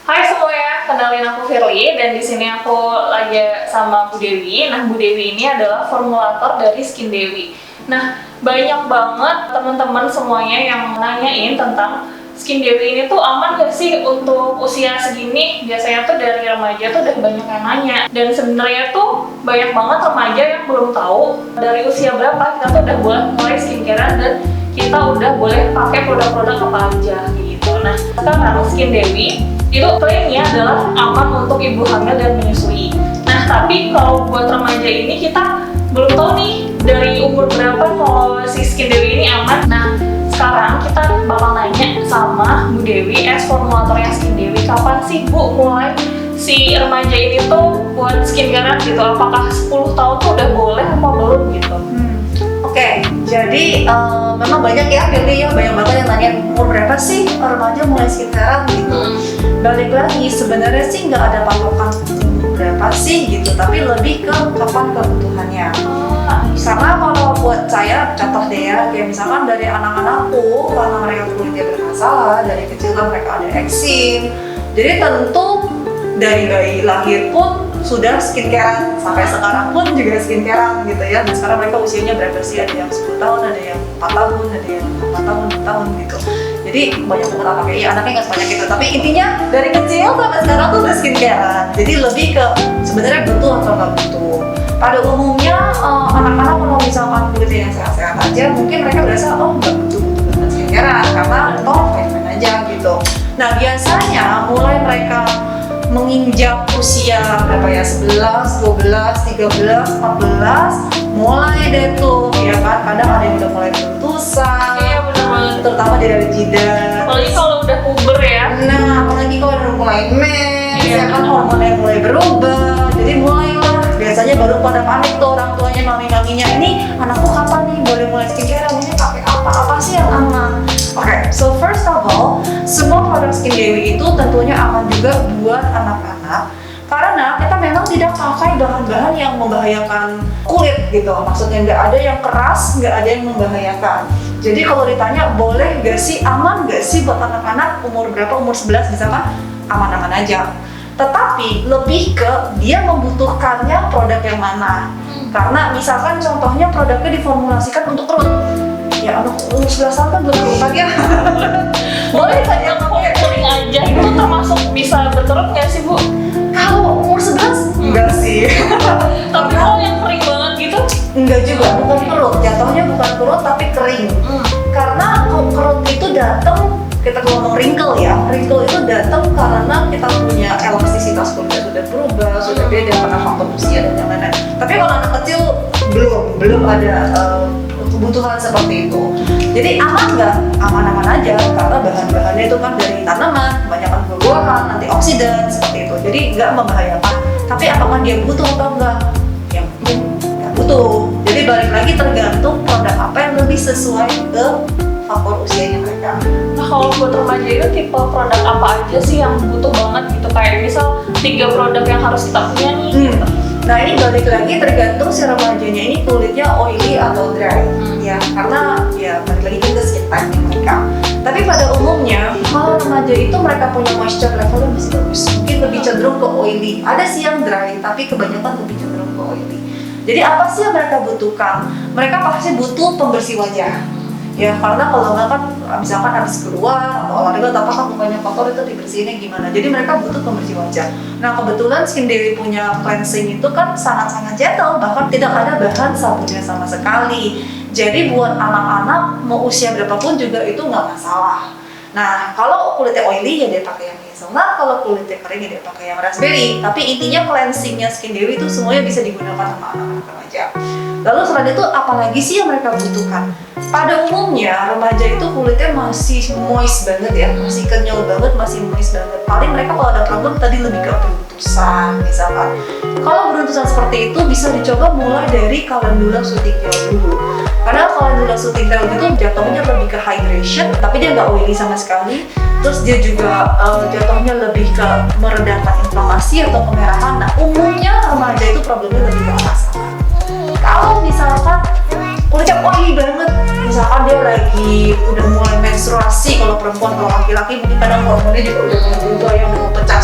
Hai semuanya, kenalin aku Firly dan di sini aku lagi sama Bu Dewi. Nah, Bu Dewi ini adalah formulator dari Skin Dewi. Nah, banyak banget teman-teman semuanya yang nanyain tentang Skin Dewi ini tuh aman gak sih untuk usia segini? Biasanya tuh dari remaja tuh udah banyak yang nanya. Dan sebenarnya tuh banyak banget remaja yang belum tahu dari usia berapa kita tuh udah boleh mulai skincarean dan kita udah boleh pakai produk-produk apa aja gitu. Nah, sekarang Skin Dewi itu klaimnya adalah aman untuk ibu hamil dan menyusui. Nah, tapi kalau buat remaja ini kita belum tahu nih dari umur berapa kalau si Skin Dewi ini aman. Nah, sekarang kita bakal nanya sama Bu Dewi, formulatornya Skin Dewi, kapan sih Bu mulai si remaja ini tuh buat skincare gitu? Apakah 10 tahun tuh udah boleh apa belum gitu? Oke, jadi memang banyak ya, Firly ya, banyak banget yang nanya umur berapa sih remaja mulai skincarean gitu. Balik lagi, sebenarnya sih nggak ada patokan umur berapa sih gitu, tapi lebih ke kapan kebutuhannya. Karena kalau buat saya, contoh deh ya, kayak misalkan dari anak-anakku, karena mereka kulitnya bermasalah, dari kecil kan mereka ada eksim, jadi tentu dari bayi lahir pun sudah skincarean, sampai sekarang pun juga skincarean gitu ya. Dan sekarang mereka usianya berapa sih? Ada yang 10 tahun, ada yang 4 tahun, ada yang 4 tahun, 6 tahun gitu. Jadi banyak banget anaknya, ya anaknya nggak sebanyak itu. Tapi intinya dari kecil sampai sekarang tuh udah skincarean. Jadi lebih ke sebenarnya butuh atau nggak butuh. Pada umumnya anak-anak kalau misalkan kulitnya yang sehat-sehat aja, mungkin mereka berasa oh nggak butuh banget skincarean karena toh fine-fine aja gitu. Nah biasanya mulai mereka menginjak usia berapa ya, 11, 12, 13, 14 mulai deh tuh ya kan, kadang ada yang udah mulai beruntusan. Iya bener banget, terutama dari jidat, apalagi kalau udah puber ya. nah apalagi kalau udah mulai mens Iya, ya kan, hormonnya mulai berubah, jadi mulailah biasanya baru pada panik tuh orang tuanya, mami-maminya, ini anakku kapan nih boleh mulai skincare, ini pakai apa sih yang aman. Oke, so first of all, semua produk Skin Dewi itu tentunya aman juga buat anak-anak karena kita memang tidak pakai bahan-bahan yang membahayakan kulit gitu. Maksudnya nggak ada yang keras, nggak ada yang membahayakan. Jadi kalau ditanya boleh nggak sih, aman nggak sih buat anak-anak umur berapa, umur 11 misalkan, aman-aman aja. Tetapi lebih ke dia membutuhkannya produk yang mana. Karena misalkan contohnya produknya diformulasikan untuk perut. Ya anak umur 11 tahun kan belum berubah ya. Boleh kan ya Pakai kuning aja itu termasuk bisa berkerut nggak sih Bu? kalau umur 11? Enggak sih. Tapi kalau yang kering banget gitu? Enggak juga, bukan perut. Jatuhnya bukan perut tapi kering. Karena kerut itu datang, kita ngomong wrinkle ya, wrinkle itu datang karena kita punya elastisitas kulitnya sudah berubah, sudah beda karena faktor usia dan yang lain-lain. Tapi kalau anak kecil belum ada kebutuhan seperti itu. Jadi aman nggak? Aman-aman aja karena bahan-bahannya itu kan dari tanaman, kebanyakan buah-buahan, antioksidan seperti itu. Jadi nggak membahayakan. Tapi apakah dia butuh atau enggak? Yang penting nggak butuh. Jadi balik lagi tergantung produk apa yang lebih sesuai ke faktor usianya mereka. Nah kalau buat remaja itu tipe produk apa aja sih yang butuh banget gitu? Kayak misal 3 produk yang harus kita punya nih gitu. Nah ini balik lagi tergantung si remajanya ini kulitnya oily atau dry ya, karena ya balik lagi ke skin type mereka. Tapi pada umumnya kalau remaja itu mereka punya moisture levelnya masih bagus, mungkin lebih cenderung ke oily. Ada sih yang dry tapi kebanyakan lebih cenderung ke oily. Jadi apa sih yang mereka butuhkan? Mereka pasti butuh pembersih wajah. Ya karena kalau nggak kan misalkan habis keluar atau olahraga atau apa kan mukanya kotor, itu dibersihinnya gimana, jadi mereka butuh pembersih wajah. Nah kebetulan Skin Dewi punya cleansing itu kan sangat-sangat gentle, bahkan tidak ada bahan sabunnya sama sekali. Jadi buat anak-anak mau usia berapapun juga itu nggak masalah. Nah kalau kulitnya oily ya dia pakai yang hazelnut, kalau kulitnya kering ya dia pakai yang raspberry. Tapi intinya cleansingnya Skin Dewi itu semuanya bisa digunakan sama anak-anak remaja. Lalu selain itu apalagi sih yang mereka butuhkan? Pada umumnya remaja itu kulitnya masih moist banget ya, masih kenyal banget, masih moist banget. Paling mereka kalau ada problem tadi lebih ke beruntusan misalkan. Kalau beruntusan seperti itu bisa dicoba mulai dari calendula soothing gel dulu. Karena calendula soothing gel itu jatuhnya lebih ke hydration, tapi dia nggak oily sama sekali. Terus dia juga jatuhnya lebih ke meredakan inflamasi atau kemerahan. Nah umumnya remaja itu problemnya lebih ke arah sana. Kalau misalkan kulitnya oily banget, misalkan dia lagi udah mulai menstruasi, kalau perempuan, kalau laki-laki mungkin kadang hormonnya juga udah mulai berubah ya, udah mau pecah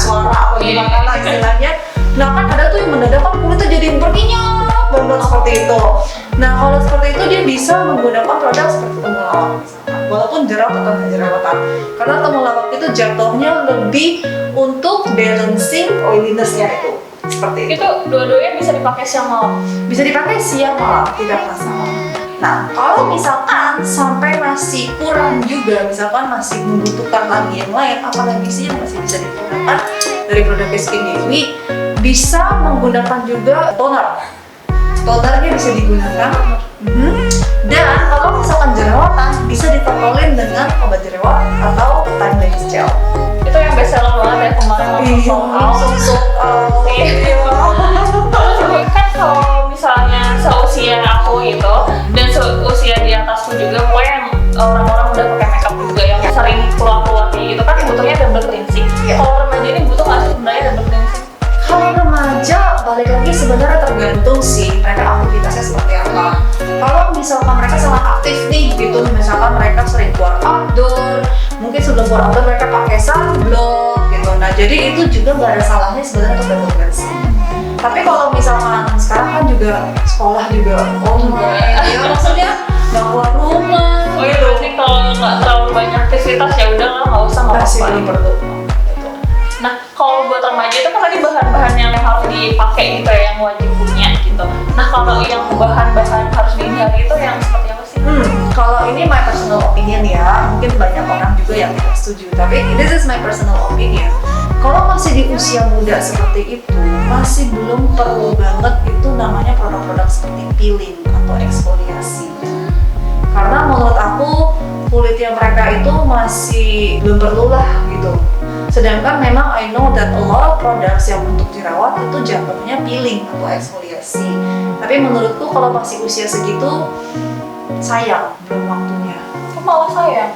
jadi berminyak banget seperti itu. Nah kalau seperti itu dia bisa menggunakan produk seperti temulawak misalkan, walaupun jerawat atau nggak jerawatan, karena temulawak itu jatuhnya lebih untuk balancing oiliness-nya itu seperti itu. Itu dua-duanya bisa dipakai siang malam. Bisa dipakai siang malam, tidak masalah. Nah, kalau misalkan sampai masih kurang juga, misalkan masih membutuhkan lagi yang lain, apalagi sih yang masih bisa digunakan dari produk Skin Dewi, bisa menggunakan juga toner. Tonernya bisa digunakan. Dan kalau misalkan jerawatan, bisa ditopolin dengan obat jerawat atau time based gel. Itu yang best seller banget ya kemarin Langsung sold out. Kan kalau misalnya seusia aku gitu dan seusia di atasku juga, pokoknya yang orang-orang udah pakai makeup juga yang sering keluar-keluar kayak gitu kan butuhnya double cleansing. Kalau remaja ini butuh nggak sih sebenarnya double cleansing? Kalau remaja, balik lagi sebenarnya tergantung sih mereka aktivitasnya seperti apa. Kalau misalkan mereka sangat aktif nih gitu, misalkan mereka sering keluar outdoor, mungkin sebelum keluar outdoor mereka pakai sunblock gitu. Nah jadi itu juga nggak ada salahnya sebenarnya untuk double cleansing. Tapi kalau misalkan sekarang kan juga sekolah juga online, ya maksudnya nggak keluar rumah. Oh iya, berarti kalau nggak terlalu banyak aktivitas ya udahlah nggak usah, nggak Masih apa-apa. belum perlu. Nah, kalau buat remaja itu kan tadi bahan-bahan yang harus dipakai gitu ya, yang wajib punya gitu. Nah, kalau yang bahan-bahan harus dihindari itu yang seperti apa sih? Kalau ini my personal opinion ya, mungkin banyak orang juga yang tidak setuju. Tapi this is my personal opinion. Kalau masih di usia muda seperti itu, masih belum perlu banget itu namanya produk-produk seperti peeling atau eksfoliasi. Karena menurut aku kulitnya mereka itu masih belum perlu lah gitu. Sedangkan memang I know that a lot of products yang untuk jerawat itu jatuhnya peeling atau eksfoliasi. Tapi menurutku kalau masih usia segitu, sayang belum waktunya. Kok malah sayang?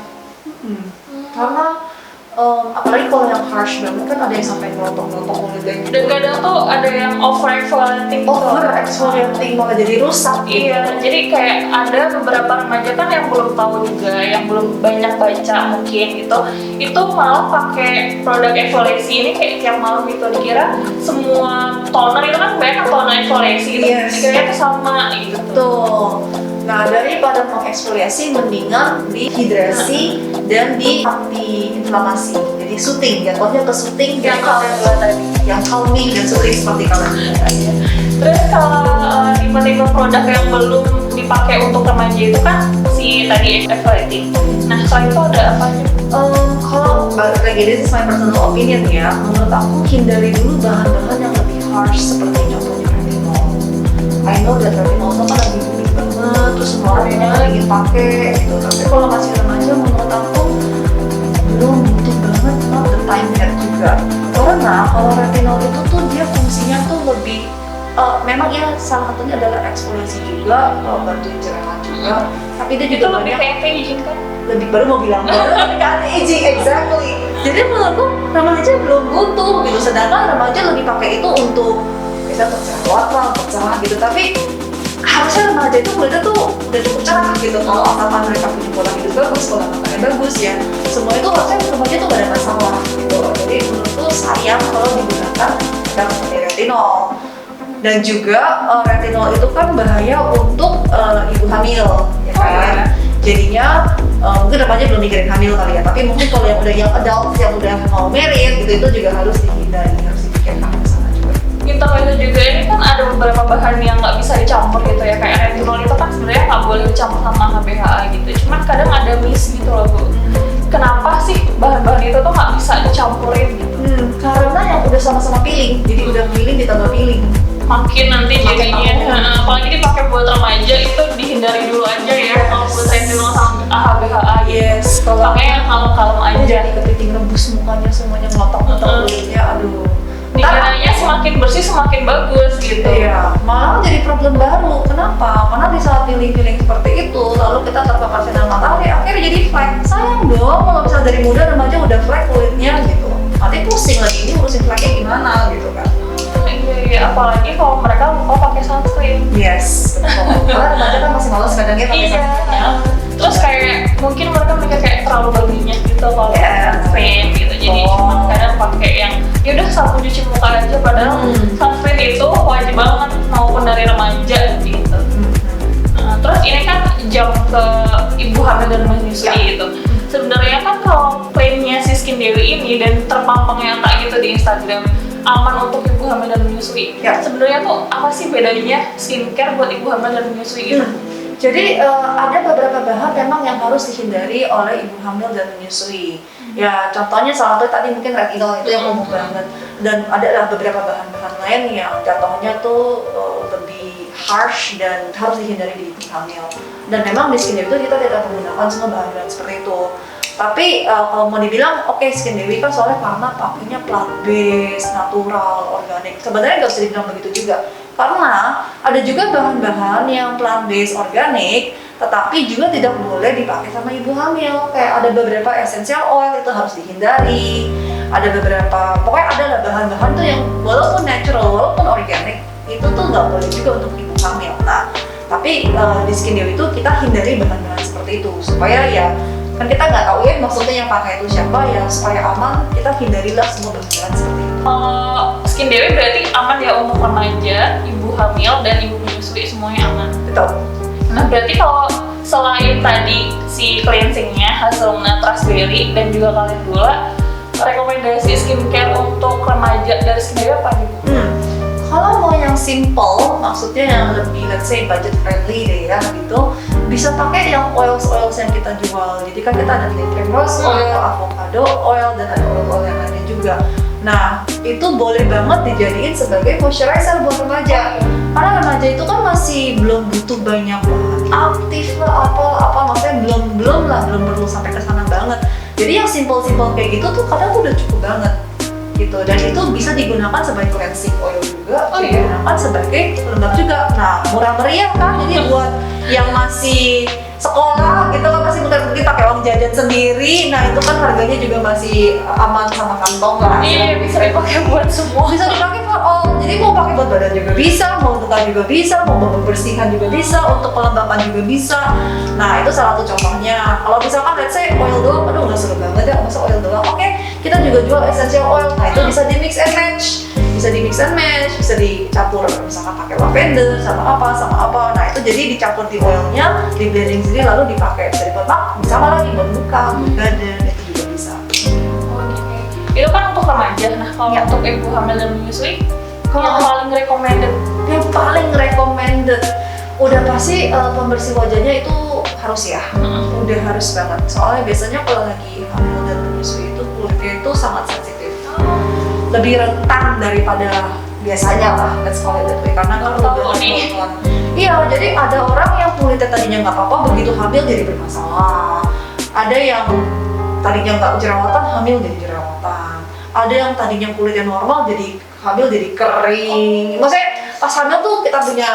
Karena apalagi kalau yang harsh banget kan ada yang sampai ngelotok-ngelotok kulit kayak gitu. Dan kadang tuh ada yang over exfoliating gitu. Over exfoliating malah jadi rusak gitu. Iya, jadi kayak ada beberapa remaja kan yang belum tahu juga, yang belum banyak baca mungkin gitu, itu malah pakai produk eksfoliasi ini kayak tiap malam gitu, dikira semua toner itu kan banyak kan toner eksfoliasi gitu, Yes. dikira itu sama gitu. Tuh. Nah, daripada mengeksfoliasi mendingan dihidrasi dan di anti-inflamasi. Jadi soothing, jatuhnya ke soothing Yang daripada kalian buat tadi. yang calming dan soothing seperti kalian bilang tadi. Terus kalau tipe-tipe produk yang belum dipakai untuk remaja itu kan si tadi exfoliating. Nah, selain itu ada apa aja? Kalau balik lagi, this is my personal opinion ya, menurut aku hindari dulu bahan-bahan yang lebih harsh seperti contohnya retinol. I know that retinol itu kan lagi booming banget, terus semua orang yang ingin pakai gitu. Tapi kalau masih remaja menurut aku belum butuh banget, not the time yet juga. Karena kalau retinol itu tuh dia fungsinya tuh lebih memang ya salah satunya adalah eksfoliasi juga, bantuin jerawat juga. Tapi dia juga Itu lebih banyak kayak anti-aging kan? lebih baru mau bilang lebih ke anti-aging, exactly. Jadi menurutku remaja belum butuh gitu, sedangkan remaja lebih pakai itu untuk bisa untuk jerawat lah, untuk cerah gitu. Tapi harusnya remaja itu kulitnya tuh udah cukup cerah gitu. Kalau asalkan mereka punya pola hidup bagus, pola makannya bagus ya, semua itu harusnya remaja tuh gak ada masalah gitu. Jadi menurutku sayang kalau digunakan yang seperti retinol. Dan juga retinol itu kan bahaya untuk ibu hamil, ya kan? Jadinya mungkin remaja belum mikirin hamil kali ya, tapi mungkin kalau yang udah yang adult, yang udah mau married gitu, itu juga harus dihindari, harus dipikirkan ke sana juga. Kita itu juga ini kan ada beberapa bahan yang nggak bisa dicampur gitu ya, kayak retinol itu kan sebenarnya nggak boleh dicampur sama HBHA gitu. Cuman kadang ada miss gitu loh Bu. Kenapa sih bahan-bahan itu tuh nggak bisa dicampurin gitu? Karena yang udah sama-sama peeling, jadi udah peeling ditambah peeling. Makin nanti Makin jadinya, apalagi dipakai buat remaja itu dihindari dulu aja ya. Kalau buat retinol sama HBHA gitu. Yes, kalau Pakai yang kalem-kalem aja. jadi kepiting rebus mukanya semuanya ngelotok-ngelotok kulitnya, aduh. Dikiranya semakin bersih semakin bagus gitu. Iya, malah jadi problem baru. Kenapa? Karena di saat peeling-peeling seperti itu, lalu kita terpapar sinar matahari, akhirnya jadi flek. Sayang dong, kalau misalnya dari muda remaja udah flek kulitnya gitu. Nanti pusing lagi, ini urusin fleknya gimana gitu kan. Iya, apalagi kalau mereka lupa pakai sunscreen. Yes, betul. Karena remaja kan masih malas kadangnya pakai Iya. sunscreen. Terus kayak mungkin mereka mikir kayak terlalu berminyak gitu kalau pakai sunscreen gitu. Jadi cuma kadang pakai yang ya udah sabun cuci muka aja, padahal sunscreen itu wajib banget mau ke ibu hamil dan menyusui gitu. Sebenarnya kan kalau klaimnya si Skin Dewi ini dan terpampang nyata gitu di Instagram aman untuk ibu hamil dan menyusui. Sebenarnya tuh apa sih bedanya skincare buat ibu hamil dan menyusui gitu? Jadi ada beberapa bahan memang yang harus dihindari oleh ibu hamil dan menyusui. Ya contohnya salah satu tadi mungkin retinol itu yang umum banget. Dan ada beberapa bahan-bahan lain yang jatuhnya tuh lebih harsh dan harus dihindari di ibu hamil. Dan memang di Skin Dewi itu kita tidak menggunakan semua bahan-bahan seperti itu. Tapi kalau mau dibilang oke, Skin Dewi kan soalnya karena pakainya plant based, natural, organik. Sebenarnya nggak bisa dibilang begitu juga. Karena ada juga bahan-bahan yang plant based organik, tetapi juga tidak boleh dipakai sama ibu hamil. Kayak ada beberapa essential oil itu harus dihindari. Ada beberapa, pokoknya ada lah bahan-bahan tuh yang walaupun natural, walaupun organik, itu tuh nggak boleh juga untuk ibu hamil. Nah, tapi di Skin Dewi itu kita hindari bahan-bahan seperti itu supaya ya kan kita nggak tahu ya maksudnya yang pakai itu siapa ya, supaya aman kita hindarilah semua bahan-bahan seperti itu. Skin Dewi berarti aman ya untuk remaja, ibu hamil dan ibu menyusui semuanya aman. Betul. Nah berarti kalau selain tadi si cleansingnya Hazelnut Raspberry dan juga calendula, rekomendasi skincare untuk remaja dari Skin Dewi apa nih? Kalau mau yang simple, maksudnya yang lebih let's say budget friendly deh ya gitu, bisa pakai yang oils yang kita jual. Jadi kan kita ada primrose oil, avocado oil, dan ada oil yang lainnya juga. Nah itu boleh banget dijadiin sebagai moisturizer buat remaja. Karena remaja itu kan masih belum butuh banyak bahan aktif lah, apa maksudnya belum perlu sampai ke sana banget. Jadi yang simple kayak gitu tuh kadang udah cukup banget gitu, dan itu bisa digunakan sebagai cleansing oil juga, digunakan sebagai pelembab juga. Nah murah meriah kan, jadi buat yang masih sekolah gitu kan masih mungkin pakai uang jajan sendiri, nah itu kan harganya juga masih aman sama kantong lah. Iya, bisa dipakai buat semua. Bisa dipakai for all, jadi mau pakai buat badan juga bisa, mau untuk juga bisa, mau pembersihan juga bisa, untuk pelembapan juga bisa. Nah itu salah satu contohnya. Kalau misalkan let's say oil doang, aduh nggak seru banget ya masa oil doang. Oke, kita juga jual essential oil. Nah itu bisa di mix and match, bisa dicampur misalkan pakai lavender sama apa. Nah itu jadi dicampur di oilnya, di blending sendiri lalu dipakai, bisa dibuat bisa malah buat muka, buat badan, itu juga bisa. Oh gitu. Itu kan untuk remaja. Nah kalau untuk ibu hamil dan menyusui, yang paling recommended udah pasti pembersih wajahnya itu harus ya, udah harus banget. Soalnya biasanya kalau lagi hamil dan menyusui itu kulitnya itu sangat sensitif, lebih rentan daripada biasanya lah, let's call it that way. Karena kan udah iya, jadi ada orang yang kulitnya tadinya nggak apa-apa, begitu hamil jadi bermasalah. Ada yang tadinya nggak jerawatan, hamil jadi jerawatan. Ada yang tadinya kulitnya normal, jadi hamil jadi kering. Maksudnya pas hamil tuh kita punya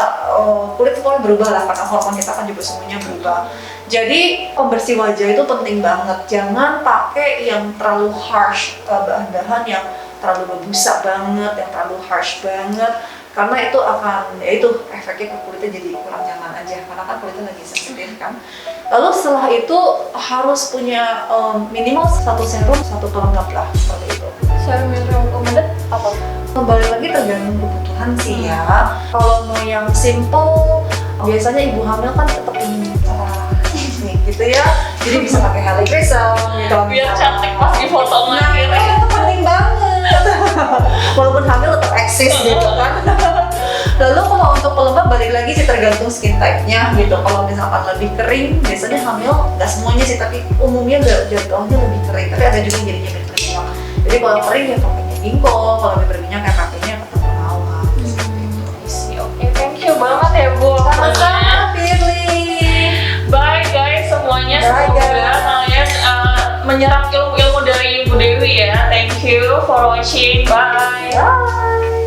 kulit pokoknya berubah lah, karena hormon kita kan juga semuanya berubah. Jadi pembersih wajah itu penting banget. Jangan pakai yang terlalu harsh, bahan-bahan yang terlalu berbusa banget, yang terlalu harsh banget, karena itu akan, ya itu efeknya ke kulitnya jadi kurang nyaman aja, karena kan kulitnya lagi sensitif kan. Lalu setelah itu harus punya minimal 1 serum, 1 pelembab lah, seperti itu. Serum yang recommended apa? Kembali lagi tergantung kebutuhan sih ya. Kalau mau yang simple, biasanya ibu hamil kan tetap ingin cerah gitu ya, jadi bisa pakai Hyaluron gitu. Biar cantik pas di foto itu penting banget. Walaupun hamil tetap eksis gitu kan. Lalu kalau untuk pelembab balik lagi sih tergantung skin type-nya gitu. Kalau misalkan lebih kering, biasanya hamil nggak semuanya sih, tapi umumnya jatuhnya lebih kering. Tapi ada juga jadinya berminyak. Jadi kalau kering ya pakainya ginkgo, kalau lebih berminyak ya pakainya kata penawar. Oke, thank you banget ya Bu. Sama-sama, Firly. Bye guys semuanya, Bye, semoga guys. kalian menyerap ilmu-ilmu dari Bu Dewi ya. Thank you for watching. Bye. Bye.